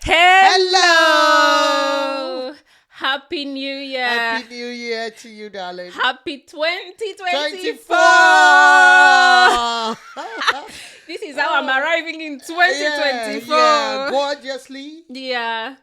Hello! Happy New Year! Happy New Year to you, darling. Happy 2024! This is how I'm arriving in 2024. Yeah, gorgeously. Yeah.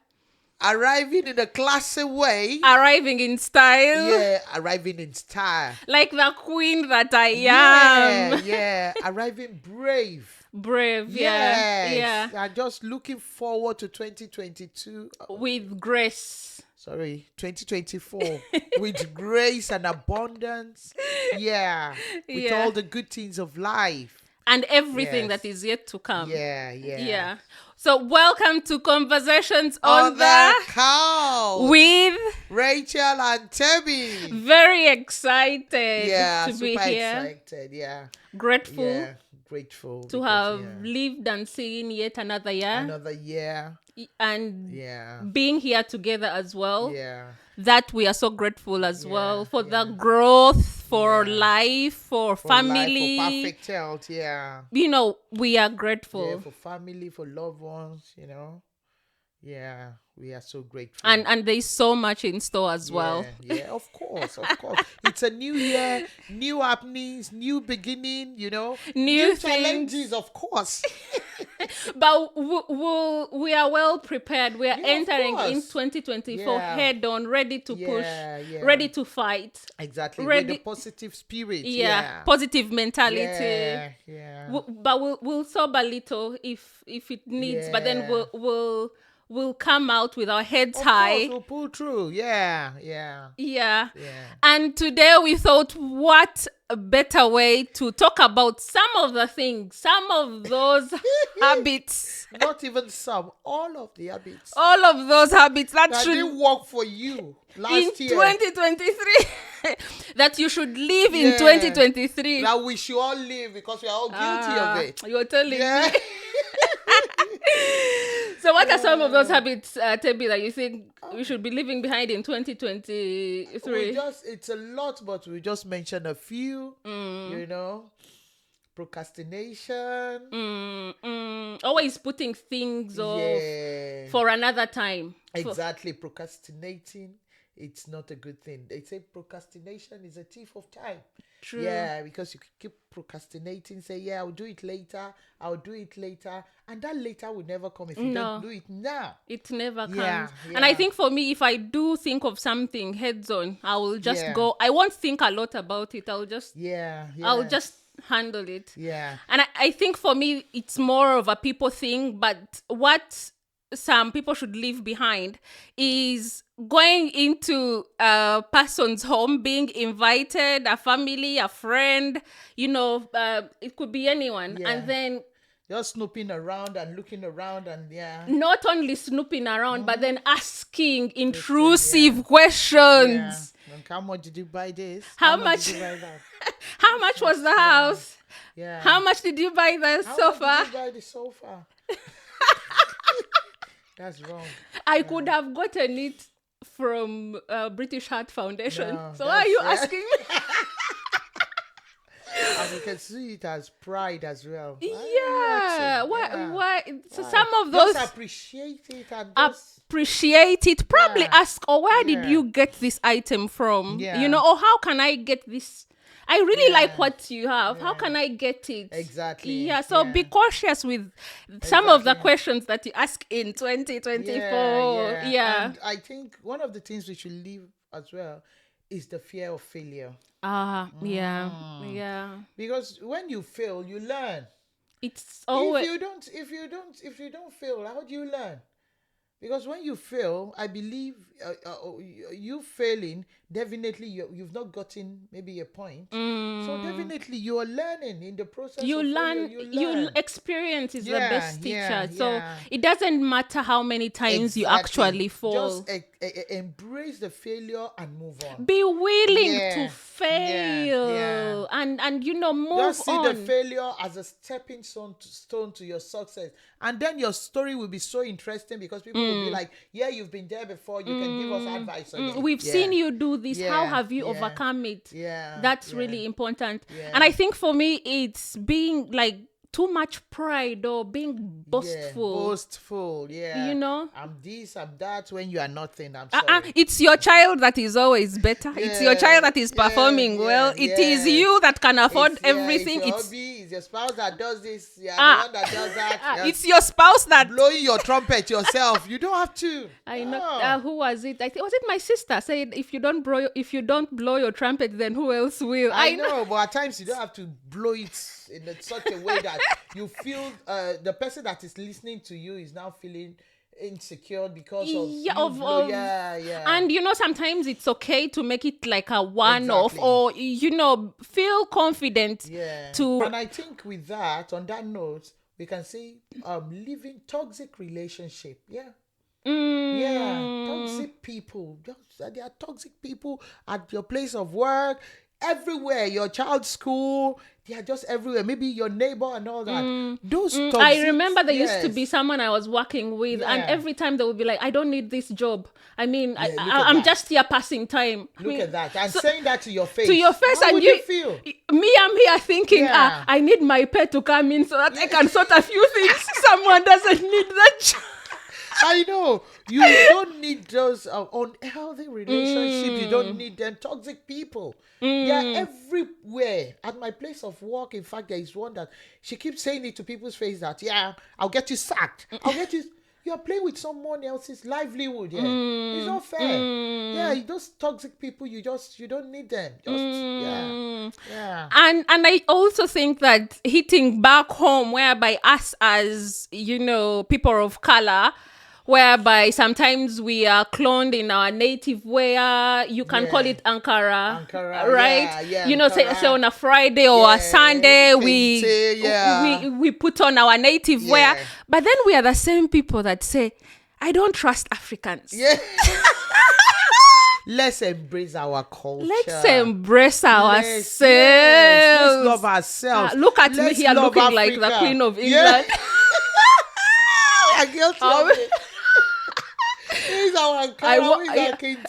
Arriving in a classy way. Arriving in style. Yeah, arriving in style. Like the queen that I am. Yeah. Arriving brave. Brave, Yes. yeah. I'm just looking forward to 2022. With grace. 2024. With grace and abundance. Yeah. With all the good things of life. And everything that is yet to come. Yeah. So welcome to Conversations on the Couch with Rachel and Tebby. Very excited to be super here. Excited. Yeah. Grateful To have lived and seen yet another year. Another year. And being here together as well. Yeah. That we are so grateful as well for the growth, for life, for family. Life, for perfect health, You know, we are grateful. Yeah, for family, for loved ones, you know. Yeah, we are so grateful. And there's so much in store as well. Yeah, of course. It's a new year, new happenings, new beginning, you know. New challenges, of course. But we are well prepared. We are entering in 2024 head on, ready to push, ready to fight. Exactly. With a positive spirit. Positive mentality. Yeah. But we'll sob a little if it needs. But then we'll come out with our heads high. Of course, we'll pull through. Yeah. And today we thought, what a better way to talk about some of the things, some of those habits. Not even some, all of the habits. All of those habits that didn't work for you last year. 2023. That you should live in 2023. That we should all live because we are all guilty of it. You're telling me. So what are some of those habits, Tebby, that you think we should be leaving behind in 2023? It's a lot, but we just mentioned a few, you know. Procrastination. Always putting things off for another time. Exactly. Procrastinating, it's not a good thing. They say procrastination is a thief of time. True. Yeah, because you keep procrastinating, say, I'll do it later. And that later will never come if you don't do it now. It never comes. And I think for me, if I do think of something heads on, I will just go. I won't think a lot about it. I'll just I'll just handle it. Yeah. And I think for me, it's more of a people thing, but what some people should leave behind is going into a person's home, being invited, a family, a friend, you know, it could be anyone. And then just snooping around and looking around and not only snooping around, but then asking intrusive questions. Like, how much did you buy this? How much did you buy that? How much was the house? Yeah. How much did you buy the sofa? How much did you buy the sofa? That's wrong. I could have gotten it from British Heart Foundation. So why are you asking me? And you can see it as pride as well. Why? So some of those just appreciate it and appreciate it. Probably ask, where did you get this item from? You know, or how can I get this? I really like what you have. How can I get it? Exactly. Yeah, so be cautious with some of the questions that you ask in 2024. Yeah. And I think one of the things we should leave as well is the fear of failure. Yeah. Because when you fail, you learn. It's always if you don't fail, how do you learn? Because when you fail, I believe you failing, definitely you've not gotten maybe a point. So definitely you are learning in the process. You learn. Experience is the best teacher. So it doesn't matter how many times you actually fall. Just embrace the failure and move on. Be willing to fail and you know, move on. Just see the failure as a stepping stone to your success. And then your story will be so interesting because people will be like, you've been there before. You can give us advice on it. We've seen you do this. How have you overcome it? That's really important. And I think for me, it's being like too much pride or being Yeah, boastful. boastful. Yeah. You know? I'm this, I'm that when you are nothing. I'm sorry. It's your child that is always better. It's your child that is performing well. It is you that can afford It's everything. your hobby. It's your spouse that does this. Yeah, the one that does that. It's your spouse that Blowing your trumpet yourself. You don't have to. I know. No. Who was it? Was it my sister said if you don't blow your trumpet, then who else will? I know, but at times you don't have to blow it in such a way that you feel the person that is listening to you is now feeling insecure because of yeah. And sometimes it's okay to make it like a one-off, Exactly. or feel confident to. And I think with that, on that note, we can say living toxic relationship. Yeah, toxic people. There are toxic people at your place of work, everywhere, your child's school. They are just everywhere. Maybe your neighbor and all that. Those toxic. I remember there used to be someone I was working with, and Yeah. every time they would be like, "I don't need this job. I mean, look at I'm that. just here passing time." Look at that. And saying that to your face. How and would you feel? Me, I'm here thinking, Yeah. I need my pet to come in so that I can sort a few things. Someone doesn't need that job. I know. You don't need those unhealthy relationships. You don't need them. Toxic people. They are everywhere. At my place of work, in fact, there is one that she keeps saying it to people's face that, I'll get you sacked. I'll get you... You are playing with someone else's livelihood. Yeah, it's not fair. Yeah, those toxic people, you don't need them. Yeah. And I also think that hitting back home, whereby us as people of color, whereby sometimes we are cloned in our native wear. You can call it Ankara, right? Ankara. Say on a Friday or a Sunday, Kente, we put on our native wear. But then we are the same people that say, I don't trust Africans. Yeah. Let's embrace our culture. Let's embrace ourselves. Let's love ourselves. Look at me here looking Africa. like the Queen of England. We are guilty of it. He's our Ankara,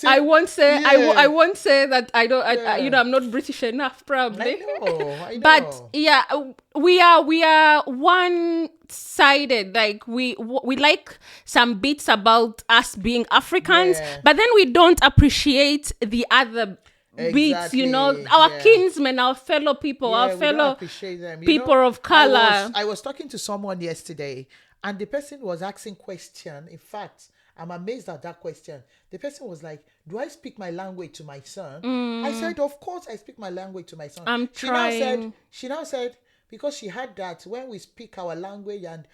I won't say I won't say that I don't I'm not British enough probably. I know. But we are one-sided. Like we like some bits about us being Africans, but then we don't appreciate the other bits, our kinsmen, our fellow people, our fellow people of color. I was talking to someone yesterday, and the person was asking question. In fact, I'm amazed at that question. The person was like, do I speak my language to my son? I said, of course I speak my language to my son. She now said, because she had that when we speak our language and,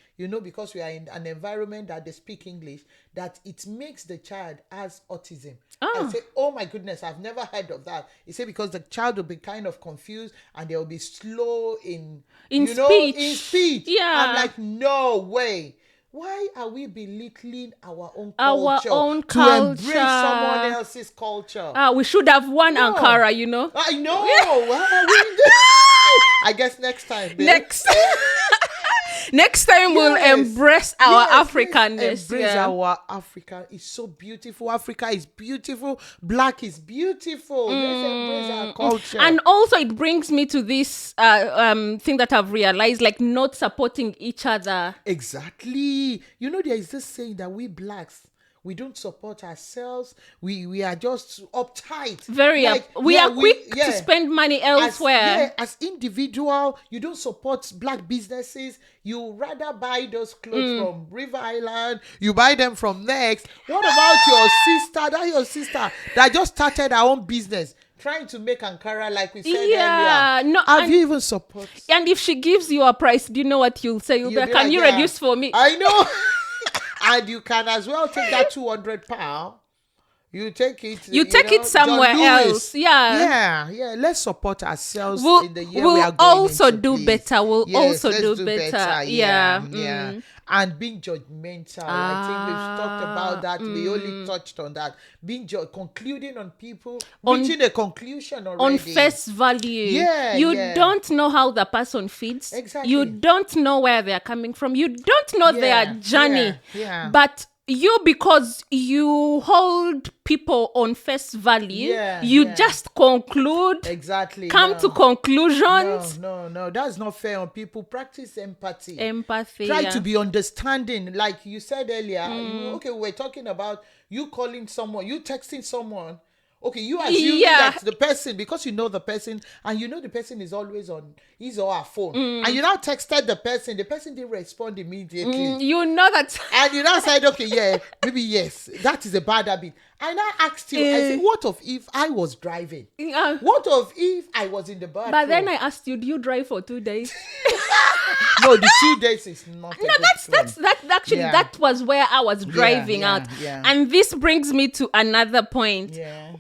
because we are in an environment that they speak English, that it makes the child has autism. I say, oh my goodness, I've never heard of that. He said, because the child will be kind of confused and they'll be slow in speech. Yeah. I'm like, no way. Why are we belittling our own culture to embrace someone else's culture? We should have one Ankara, I know. I guess next time. Babe. Next time we'll embrace our Africanness. Embrace our Africa. It's so beautiful. Africa is beautiful. Black is beautiful. Let's embrace our culture. And also it brings me to this thing that I've realized, like not supporting each other. Exactly. There is this saying that we blacks, we don't support ourselves. We are just uptight. We are quick to spend money elsewhere. As individual, you don't support black businesses. You rather buy those clothes from River Island. You buy them from Next. What about your sister? That your sister that just started her own business, trying to make Ankara, like we said earlier. Have you even support? And if she gives you a price, do you know what you'll say? You'll be like, can you reduce for me? I know. And you can as well take that £200. You take it. You take it somewhere else. Yeah. Let's support ourselves in the year we'll we are going also into, do please. better. We'll Yes, also let's do better. Yeah. And being judgmental. I think we've talked about that. We only touched on that. Concluding on people, reaching a conclusion already. On face value. You don't know how the person feeds. Exactly. You don't know where they're coming from. You don't know their journey. But you, because you hold people on face value, Yeah, you yeah. just conclude, Exactly. come no. to conclusions. No. That's not fair on people. Practice empathy. Empathy. Try Yeah. to be understanding. Like you said earlier, we're talking about you calling someone, you texting someone. Okay, you assuming Yeah. that the person, because you know the person, and you know the person is always on his or her phone, and you now texted the person didn't respond immediately. You know that. And you now said, okay, yeah, maybe yes, that is a bad habit. I now asked you, I said, what of if I was driving? What of if I was in the bathroom? But then I asked you, do you drive for 2 days? No, the 2 days is not. No, that was where I was driving out. Yeah. And this brings me to another point. Yeah.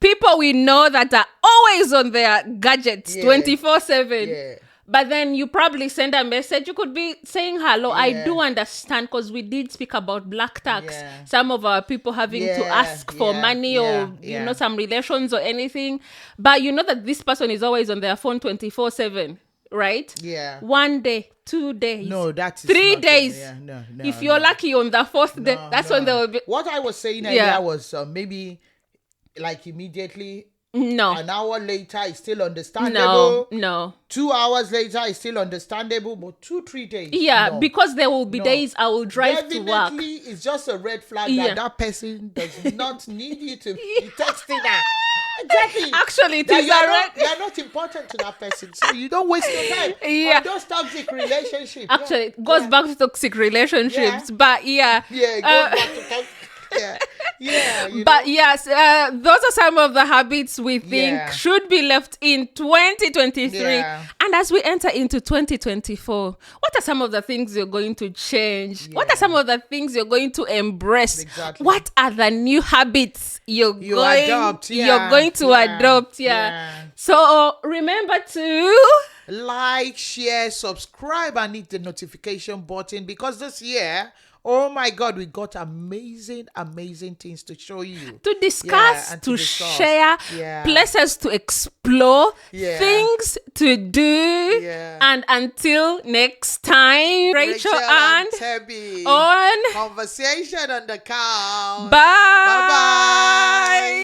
People we know that are always on their gadgets 24/7. Yeah. But then you probably send a message. You could be saying hello. I do understand, because we did speak about black tax. Yeah. Some of our people having to ask for money or some relations or anything. But you know that this person is always on their phone 24/7, right? Yeah. 1 day, 2 days. No, that's 3 days. No. If you're lucky on the fourth day, that's when they will be. What I was saying earlier was maybe like immediately. No. An hour later is still understandable. No. 2 hours later is still understandable, but 2-3 days. Yeah, no. Because there will be days I will drive to work. Definitely, it's just a red flag that person does not need you to be texting her. Exactly. Actually, it is you're not important to that person, so you don't waste your time on those toxic relationships. Actually, it goes back to toxic relationships, but it goes back to toxic. But yes, those are some of the habits we think should be left in 2023. And as we enter into 2024, what are some of the things you're going to change? What are some of the things you're going to embrace? Exactly. What are the new habits you're going to adopt? So remember to like, share, subscribe, and hit the notification button, because this year, oh my God, we got amazing things to show you. To discuss, to share, places to explore, things to do. And until next time, Rachel and Tebby on Conversation on the Couch. Bye. Bye-bye.